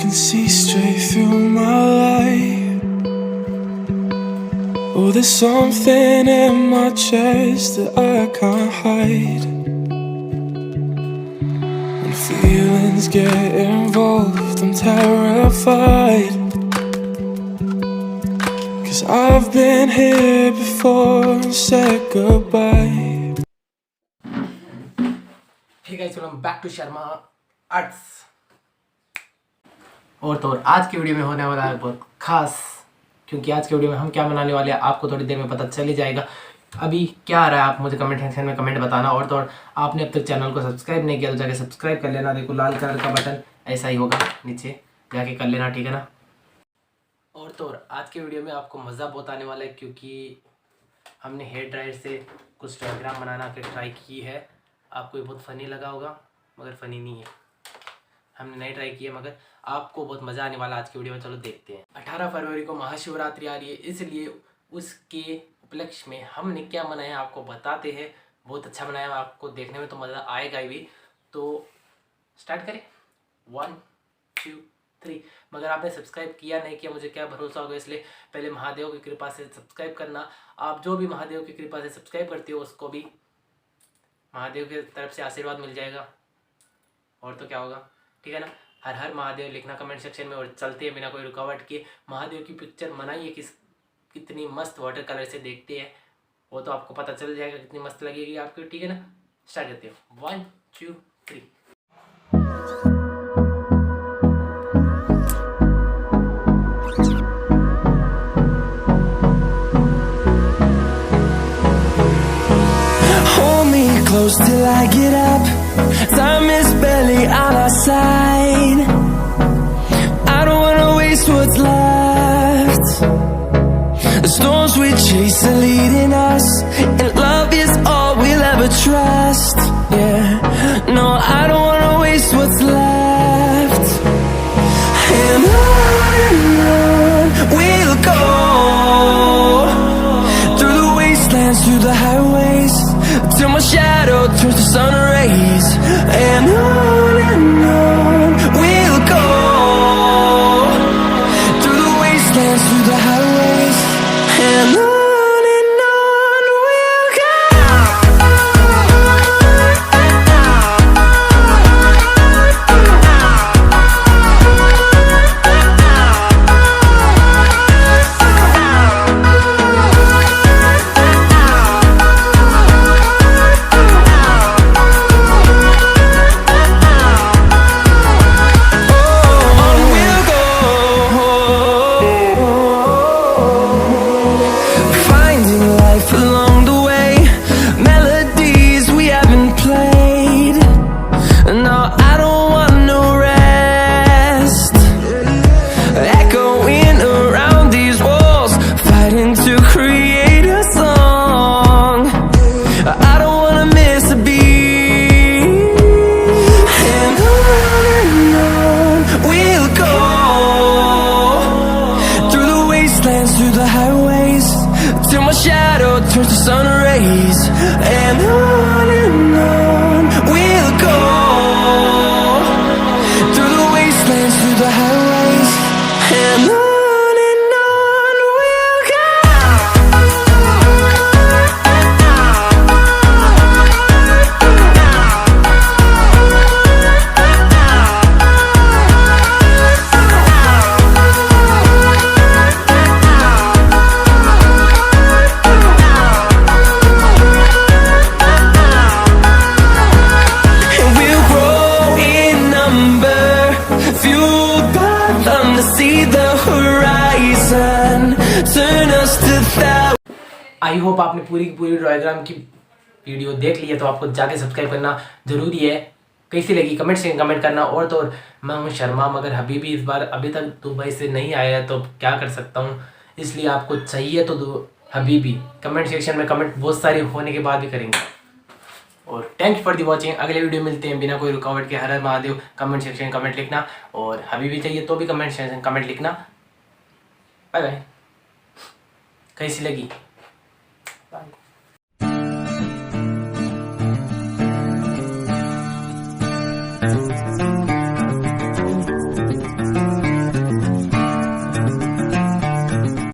can see straight through my life. Oh, there's something in my chest that I can't hide. When feelings get involved, I'm terrified. 'Cause I've been here before and said goodbye. Hey guys, welcome back to Sharma arts. और तो आज की video में होने वाला है बहुत खास, क्योंकि आज की वीडियो में हम क्या बनाने वाले हैं आपको थोड़ी देर में पता चल ही जाएगा। अभी क्या आ रहा है आप मुझे कमेंट सेक्शन में कमेंट बताना। और तो आपने अब तक चैनल को सब्सक्राइब नहीं किया तो जाके सब्सक्राइब कर लेना। देखो लाल कलर का बटन ऐसा ही होगा, नीचे जाके कर लेना, ठीक है ना। और तो आज की वीडियो में आपको मज़ा बहुत आने वाला है, क्योंकि हमने हेयर ड्रायर से कुछ डायग्राम बनाना के ट्राई की है। आपको ये बहुत फ़नी लगा होगा, मगर फ़नी नहीं है, हमने नहीं ट्राई किया, मगर आपको बहुत मज़ा आने वाला आज की वीडियो में। चलो देखते हैं। 18 फरवरी को महाशिवरात्रि आ रही है, इसलिए उसके उपलक्ष्य में हमने क्या बनाया आपको बताते हैं। बहुत अच्छा बनाया, आपको देखने में तो मज़ा आएगा ही भी। तो स्टार्ट करें, 1 2 3। मगर आपने सब्सक्राइब किया नहीं किया, मुझे क्या भरोसा होगा, इसलिए पहले महादेव की कृपा से सब्सक्राइब करना। आप जो भी महादेव की कृपा से सब्सक्राइब करते हो उसको भी महादेव की तरफ से आशीर्वाद मिल जाएगा। और तो क्या होगा, ठीक है ना। हर हर महादेव लिखना कमेंट सेक्शन में। और चलते हैं बिना कोई रुकावट के, महादेव की पिक्चर बनाइए कितनी मस्त वाटर कलर से देखते हैं, वो तो आपको पता चल जाएगा कितनी मस्त लगेगी आपको, ठीक है ना। स्टार्ट करते हो, 1 2 3। Close till I get up. Time is barely on our side. I don't wanna waste what's left. The storms we chase are leading us, and love is all we'll ever trust. Yeah, no, I don't wanna waste what's left. And on we'll go, through the wastelands, through the highways, till my shadow turns to sun rays. And on we'll go, through the wastelands, through the highways. And on we'll go. Through the highways, till my shadow turns to sun rays. And on we'll go, through the wastelands, through the highways. And on we'll go. I hope आपने पूरी की पूरी diagram की video देख ली है, तो आपको जाके सब्सक्राइब करना ज़रूरी है। कैसी लगी कमेंट से कमेंट करना। और तो मैं हूँ शर्मा, मगर हबीबी इस बार अभी तक दुबई से नहीं आया है, तो क्या कर सकता हूँ। इसलिए आपको चाहिए तो हबीबी कमेंट सेक्शन में कमेंट बहुत सारे होने के बाद भी करेंगे। और thank you for the watching. अगले वीडियो मिलते हैं बिना कोई रुकावट के। हर हर महादेव कमेंट सेक्शन कमेंट लिखना, और हबीबी चाहिए तो भी कमेंट सेक्शन कमेंट लिखना। Bye bye. कैसी लगी? Bye.